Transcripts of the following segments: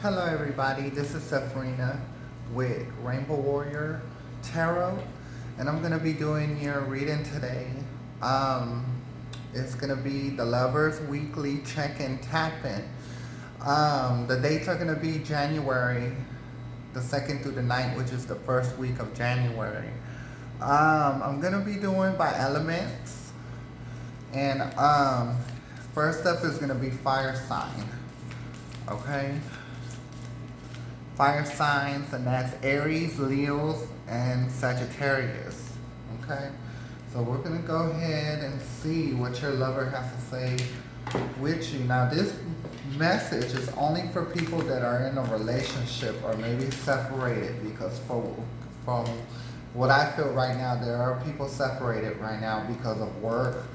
Hello everybody, this is Safrina with Rainbow Warrior Tarot, and I'm going to be doing your reading today. It's going to be the Lovers Weekly Check-in Tap-in. The dates are going to be January the 2nd through the 9th, which is the first week of January. I'm going to be doing by elements, and first up is going to be fire sign, okay? Fire signs, and that's Aries, Leos, and Sagittarius. Okay? So we're going to go ahead and see what your lover has to say with you. Now, this message is only for people that are in a relationship or maybe separated, because from what I feel right now, there are people separated right now because of work.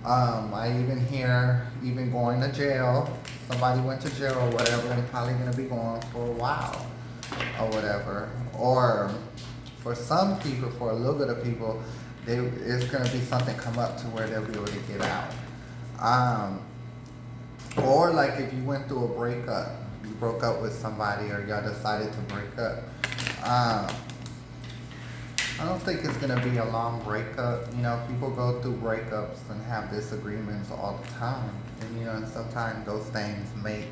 I even hear even going to jail. Somebody went to jail or whatever, and probably going to be going for a while or whatever. Or for some people, for a little bit of people, it's going to be something come up to where they'll be able to get out. Or like if you went through a breakup, you broke up with somebody or y'all decided to break up. I don't think it's going to be a long breakup. You know, people go through breakups and have disagreements all the time. And, you know, and sometimes those things make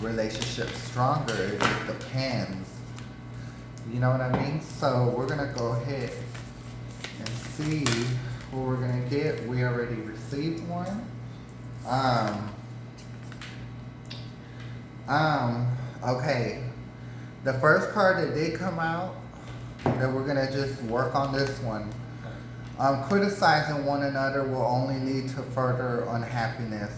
relationships stronger. It just depends. You know what I mean? So we're going to go ahead and see what we're going to get. We already received one. Okay. The first card that did come out, that we're gonna just work on this one. Criticizing one another will only lead to further unhappiness.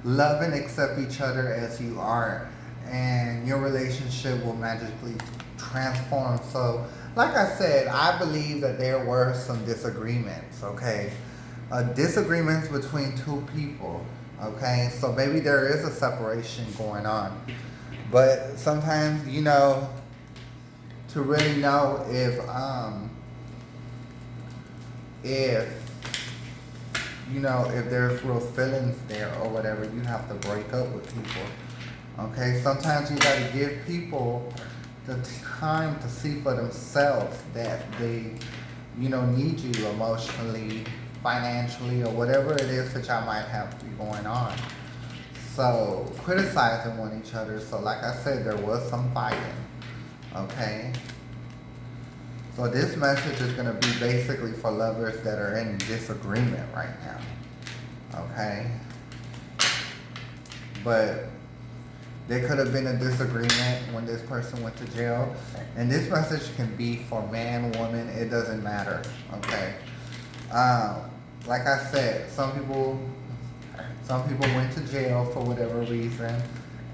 Love and accept each other as you are, and your relationship will magically transform. So, like I said, I believe that there were some disagreements, okay? Disagreements between two people, okay? So maybe there is a separation going on. But sometimes, you know, to really know if you know, if there's real feelings there or whatever, you have to break up with people. Okay, sometimes you gotta give people the time to see for themselves that they, you know, need you emotionally, financially, or whatever it is that y'all might have going on. So criticizing one each other. So like I said, there was some fighting. Okay. So this message is going to be basically for lovers that are in disagreement right now. Okay. But there could have been a disagreement when this person went to jail. And this message can be for man, woman, it doesn't matter. Okay. Like I said, some people went to jail for whatever reason.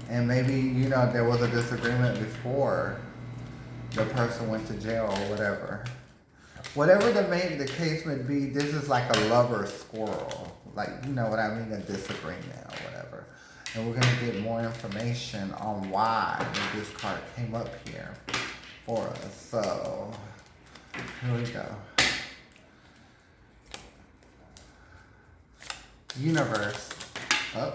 And maybe, you know, there was a disagreement before the person went to jail or whatever. Whatever the case may be, this is like a lover squirrel. Like, you know what I mean, a disagreement or whatever. And we're going to get more information on why this card came up here for us. So, here we go. Universe. Oh,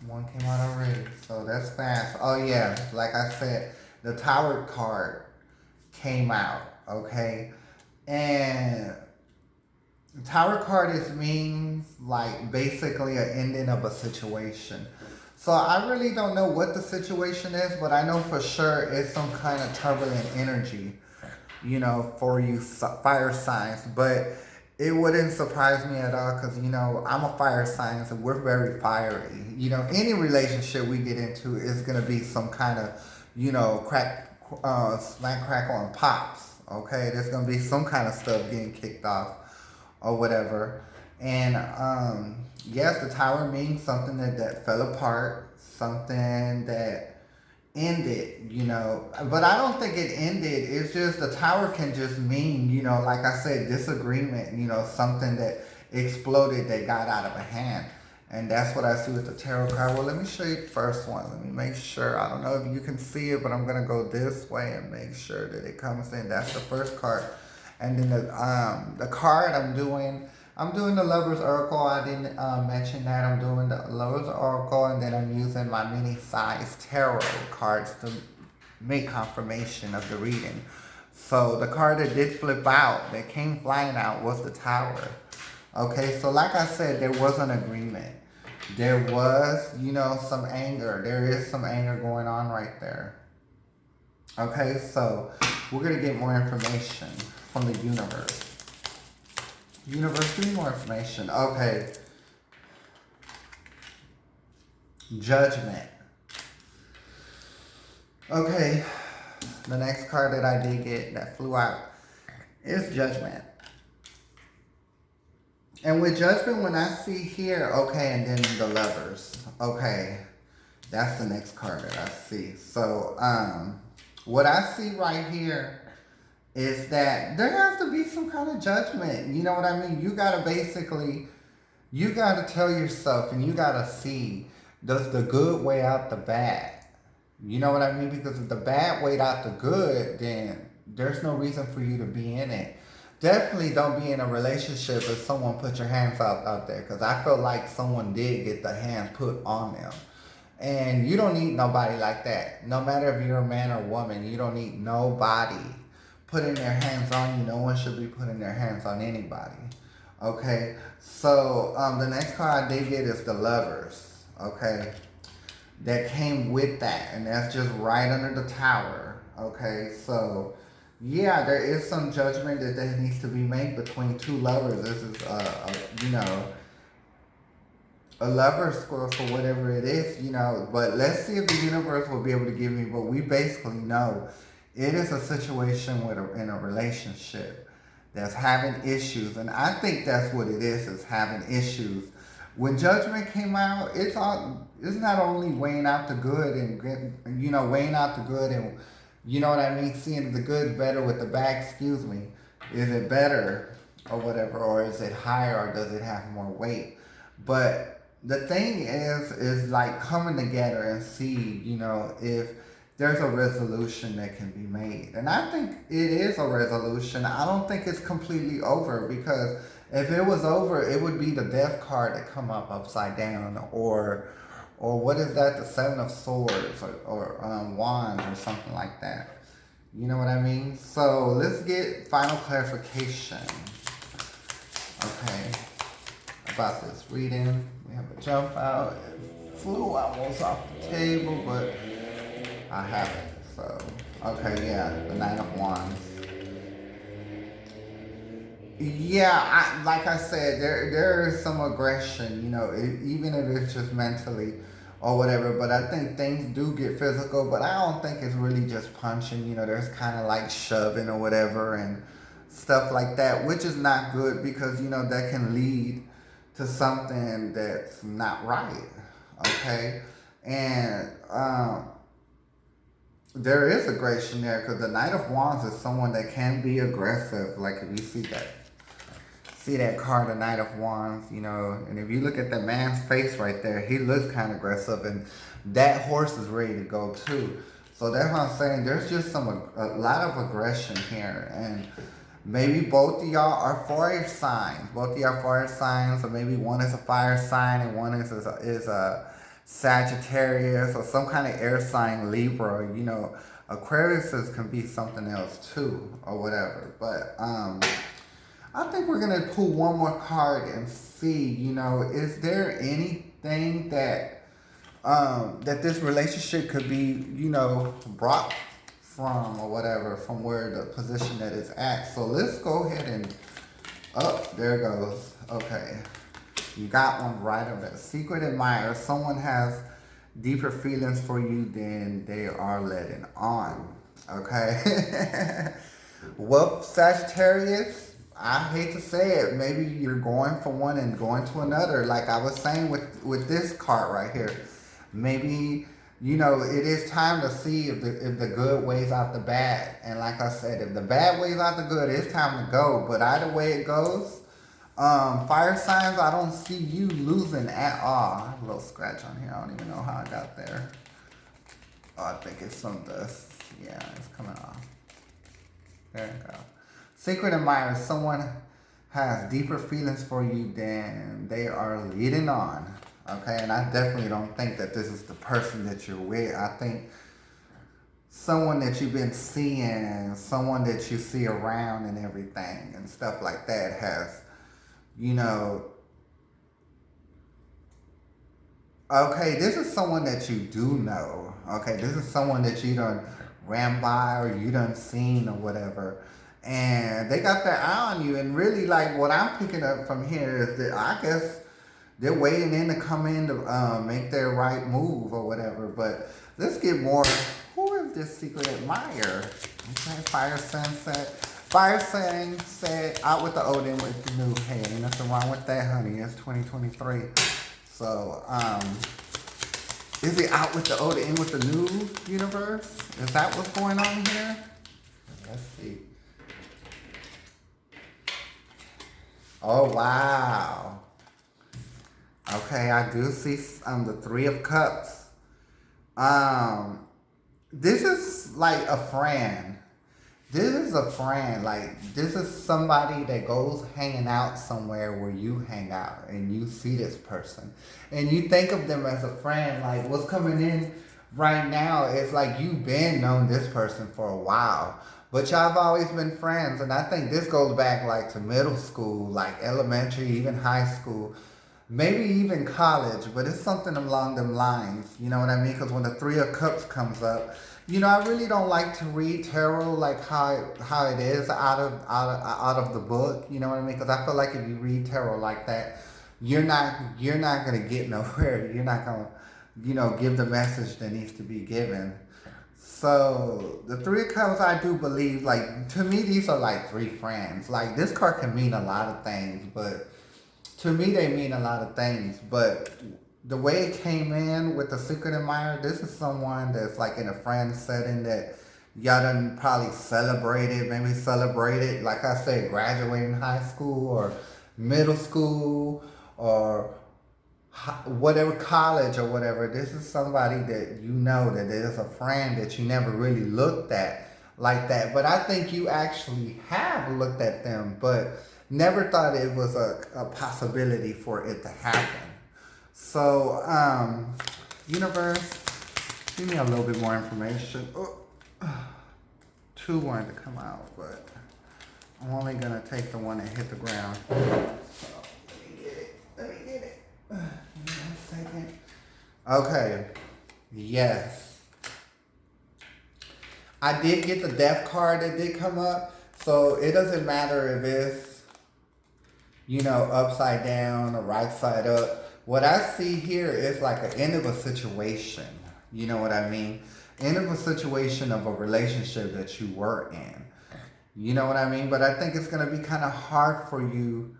one came out already. So that's fast. Oh yeah, like I said, the Tower card came out, okay? And the Tower card means like basically an ending of a situation. So I really don't know what the situation is, but I know for sure it's some kind of turbulent energy, you know, for you fire signs. But it wouldn't surprise me at all because, you know, I'm a fire sign, so we're very fiery. You know, any relationship we get into is going to be some kind of, you know, smack, crackle, and pops. Okay, there's gonna be some kind of stuff getting kicked off or whatever. And yes, the Tower means something that fell apart, something that ended, you know. But I don't think it ended. It's just the Tower can just mean, you know, like I said, disagreement, you know, something that exploded, that got out of hand. And that's what I see with the tarot card. Well, let me show you the first one. Let me make sure. I don't know if you can see it, but I'm going to go this way and make sure that it comes in. That's the first card. And then the card I'm doing I'm doing the Lover's Oracle. I didn't mention that. I'm doing the Lover's Oracle, and then I'm using my mini size tarot cards to make confirmation of the reading. So the card that did flip out, that came flying out, was the Tower. Okay, so like I said, there was an agreement. There was, some anger. There is some anger going on right there. Okay, so we're going to get more information from the universe. Universe, give me more information. Okay. Judgment. Okay. The next card that I did get that flew out is Judgment. And with Judgment, when I see here, okay, and then the Lovers. Okay. That's the next card that I see. So, what I see right here is that there has to be some kind of judgment. You know what I mean? You got to tell yourself, and you got to see, does the good weigh out the bad? You know what I mean? Because if the bad weighed out the good, then there's no reason for you to be in it. Definitely don't be in a relationship if someone put your hands out there, because I feel like someone did get the hands put on them. And you don't need nobody like that. No matter if you're a man or woman, you don't need nobody putting their hands on you. No one should be putting their hands on anybody. Okay, so the next card I did get is the Lovers. Okay, that came with that, and that's just right under the Tower. Okay, so yeah, there is some judgment that needs to be made between two lovers. This is a lover score for whatever it is, but let's see if the universe will be able to give me what we basically know. It is a situation in a relationship that's having issues, and I think that's what it is having issues. When Judgment came out, it's not only weighing out the good and weighing out the good and what I mean, seeing the good better with the bad. Excuse me, is it better or whatever, or is it higher, or does it have more weight? But the thing is like coming together and see, if there's a resolution that can be made. And I think it is a resolution. I don't think it's completely over, because if it was over, it would be the Death card that come up upside down, or what is that, the Seven of Swords, or Wands, or something like that. You know what I mean? So let's get final clarification. Okay. About this reading. We have a jump out. It flew almost off the table, but I have it. So, okay, yeah, the Nine of Wands. Yeah, like I said, there is some aggression, even if it's just mentally or whatever. But I think things do get physical, but I don't think it's really just punching. There's kind of like shoving or whatever and stuff like that, which is not good, because, that can lead to something that's not right. Okay? And there is aggression there, because the Knight of Wands is someone that can be aggressive. Like if you see that card, the Knight of Wands, and if you look at that man's face right there, he looks kind of aggressive, and that horse is ready to go too. So that's what I'm saying. There's just a lot of aggression here, and maybe both of y'all are fire signs. Both of y'all are fire signs, or maybe one is a fire sign and one is a Sagittarius, or some kind of air sign, Libra. Aquariuses can be something else too, or whatever. But I think we're gonna pull one more card and see. Is there anything that this relationship could be, brought from, or whatever, from where the position that it's at. So let's go ahead and, there it goes. Okay. You got one right over there. Secret admirer. Someone has deeper feelings for you than they are letting on. Okay. Well, Sagittarius, I hate to say it, maybe you're going from one and going to another. Like I was saying with this card right here. Maybe, it is time to see if the good weighs out the bad. And like I said, if the bad weighs out the good, it's time to go. But either way it goes, fire signs, I don't see you losing at all. I have a little scratch on here. I don't even know how I got there. Oh, I think it's some dust. Yeah, it's coming off. There you go. Secret admirer, someone has deeper feelings for you than they are leading on. Okay, and I definitely don't think that this is the person that you're with. I think someone that you've been seeing, someone that you see around and everything and stuff like that has, you know, okay, this is someone that you do know. Okay, this is someone that you done ran by or you done seen or whatever. And they got their eye on you. And really, like, what I'm picking up from here is that I guess they're waiting in to come in to make their right move or whatever. But let's get more. Who is this secret admirer? Okay, Fire Sign said. Fire Sign said, out with the old and with the new. Hey, ain't nothing wrong with that, honey. It's 2023. So, is it out with the old and with the new universe? Is that what's going on here? Let's see. Oh, wow. Okay, I do see the Three of Cups. This is like a friend. This is a friend. Like, this is somebody that goes hanging out somewhere where you hang out and you see this person. And you think of them as a friend. Like, what's coming in right now is like you've been known this person for a while. But y'all have always been friends. And I think this goes back like to middle school, like elementary, even high school. Maybe even college, but it's something along them lines. You know what I mean? Because when the Three of Cups comes up, you know, I really don't like to read tarot like how it is out of the book. You know what I mean? Because I feel like if you read tarot like that, you're not gonna get nowhere. You're not gonna, you know, give the message that needs to be given. So the Three of Cups, I do believe, like, to me, these are like three friends. Like, this card can mean a lot of things, but to me, they mean a lot of things. But the way it came in with the secret admirer, this is someone that's like in a friend setting that y'all done probably celebrated, like I said, graduating high school or middle school or whatever, college or whatever. This is somebody that you know that is a friend that you never really looked at like that. But I think you actually have looked at them, but never thought it was a possibility for it to happen. So, universe, give me a little bit more information. Oh, two wanted to come out, but I'm only going to take the one that hit the ground. So, let me get it. Give me 1 second. Okay, yes. I did get the death card that did come up, so it doesn't matter if it's, you know, upside down or right side up. What I see here is like an end of a situation. You know what I mean? End of a situation of a relationship that you were in. You know what I mean? But I think it's going to be kind of hard for you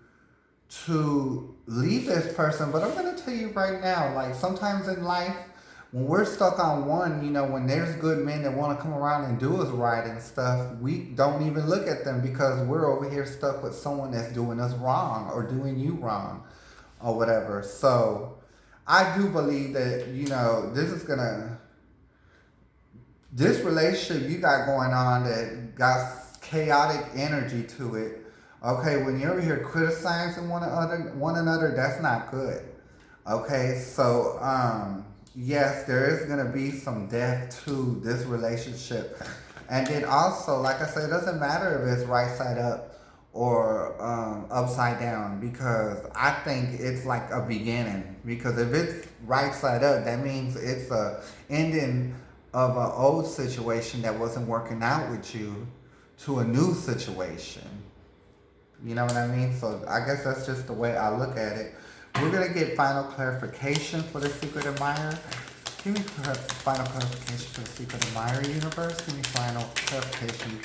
to leave this person. But I'm going to tell you right now, like sometimes in life, when we're stuck on one, you know, when there's good men that want to come around and do us right and stuff, we don't even look at them because we're over here stuck with someone that's doing us wrong or doing you wrong or whatever. So I do believe that, you know, this relationship you got going on that got chaotic energy to it. Okay, when you're over here criticizing one another, that's not good. Okay, so yes, there is going to be some death to this relationship. And then also, like I said, it doesn't matter if it's right side up or upside down, because I think it's like a beginning. Because if it's right side up, that means it's a ending of an old situation that wasn't working out with you to a new situation. You know what I mean? So I guess that's just the way I look at it. We're going to get final clarification for the secret admirer. Give me final clarification for the secret admirer universe. Give me final clarification.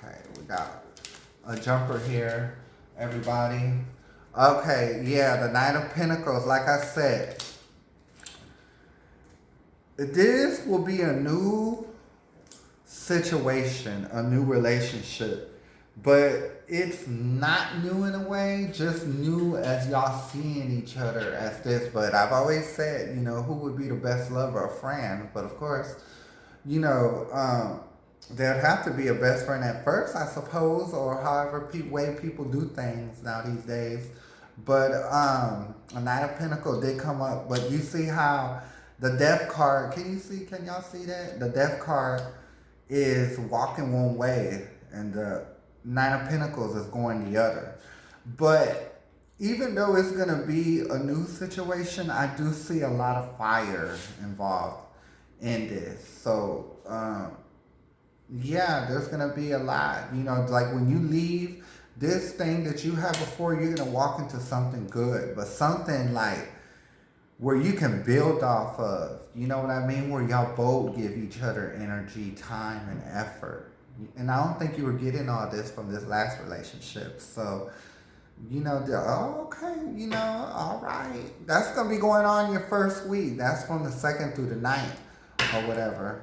Okay, we got a jumper here, everybody. Okay, yeah, the Knight of Pentacles, like I said. This will be a new situation, a new relationship. But it's not new in a way, just new as y'all seeing each other as this. But I've always said, you know, who would be the best lover? A friend. But of course, you know, there'd have to be a best friend at first, I suppose, or however way people do things now these days. But a Knight of Pentacles did come up, but you see how the Death card, can y'all see that? The Death card is walking one way and the Nine of Pentacles is going the other. But even though it's going to be a new situation, I do see a lot of fire involved in this. So, yeah, there's going to be a lot. You know, like when you leave this thing that you had before, you're going to walk into something good. But something like where you can build off of, you know what I mean? Where y'all both give each other energy, time, and effort. And I don't think you were getting all this from this last relationship. So, you know, okay, you know, all right. That's going to be going on your first week. That's from the 2nd through the 9th or whatever.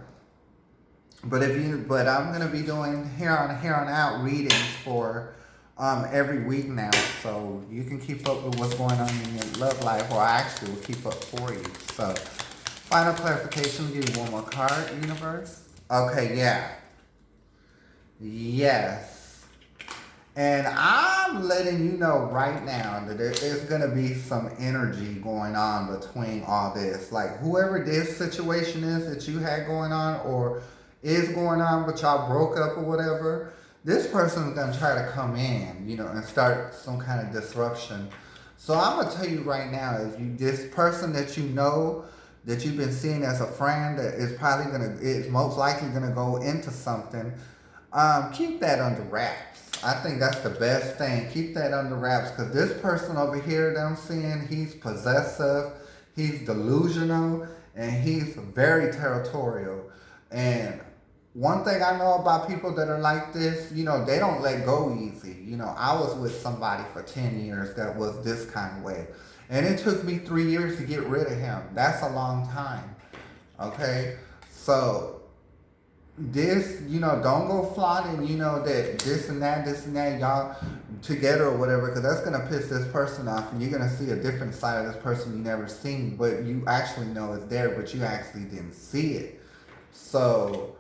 But I'm going to be doing here on out readings for every week now, so you can keep up with what's going on in your love life, or I actually will keep up for you. So, final clarification, give you one more card, universe. Okay, yeah. Yes. And I'm letting you know right now that there is going to be some energy going on between all this. Like, whoever this situation is that you had going on or is going on, but y'all broke up or whatever, this person is going to try to come in, you know, and start some kind of disruption. So I'm going to tell you right now, this person that you know, that you've been seeing as a friend, that is most likely going to go into something, keep that under wraps. I think that's the best thing. Keep that under wraps, because this person over here that I'm seeing, he's possessive, he's delusional, and he's very territorial. And one thing I know about people that are like this, you know, they don't let go easy. You know, I was with somebody for 10 years that was this kind of way. And it took me 3 years to get rid of him. That's a long time. Okay? So, this, you know, don't go flaunting, you know, that this and that, y'all together or whatever, because that's going to piss this person off, and you're going to see a different side of this person you never seen, but you actually know it's there, but you actually didn't see it. So,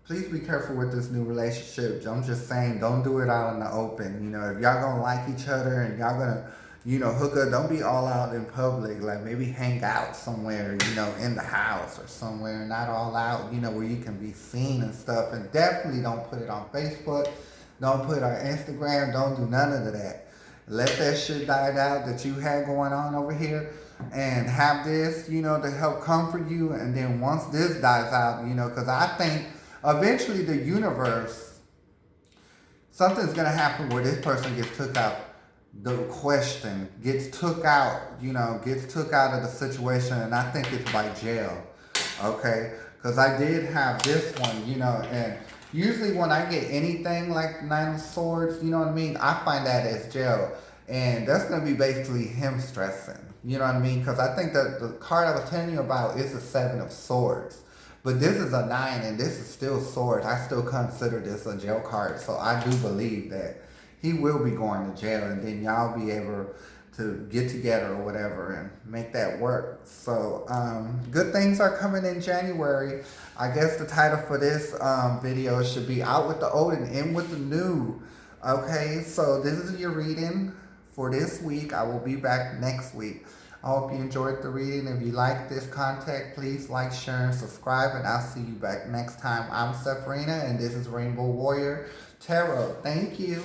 please be careful with this new relationship. I'm just saying, don't do it out in the open. You know, if y'all gonna like each other and y'all gonna, you know, hook up, don't be all out in public. Like, maybe hang out somewhere, you know, in the house or somewhere, not all out, you know, where you can be seen and stuff. And definitely don't put it on Facebook. Don't put it on Instagram. Don't do none of that. Let that shit die out that you had going on over here, and have this, you know, to help comfort you. And then once this dies out, you know, because I think eventually the universe, something's going to happen where this person gets took out, the question gets took out, you know, gets took out of the situation, and I think it's by jail, okay? Because I did have this one, you know, and usually when I get anything like 9 of Swords, you know what I mean, I find that as jail, and that's going to be basically him stressing, you know what I mean? Because I think that the card I was telling you about is the 7 of Swords. But this is a 9, and this is still Swords. I still consider this a jail card. So I do believe that he will be going to jail, and then y'all be able to get together or whatever and make that work. So good things are coming in January. I guess the title for this video should be Out with the Old and In with the New. Okay, so this is your reading for this week. I will be back next week. I hope you enjoyed the reading. If you like this content, please like, share, and subscribe. And I'll see you back next time. I'm Sabrina, and this is Rainbow Warrior Tarot. Thank you.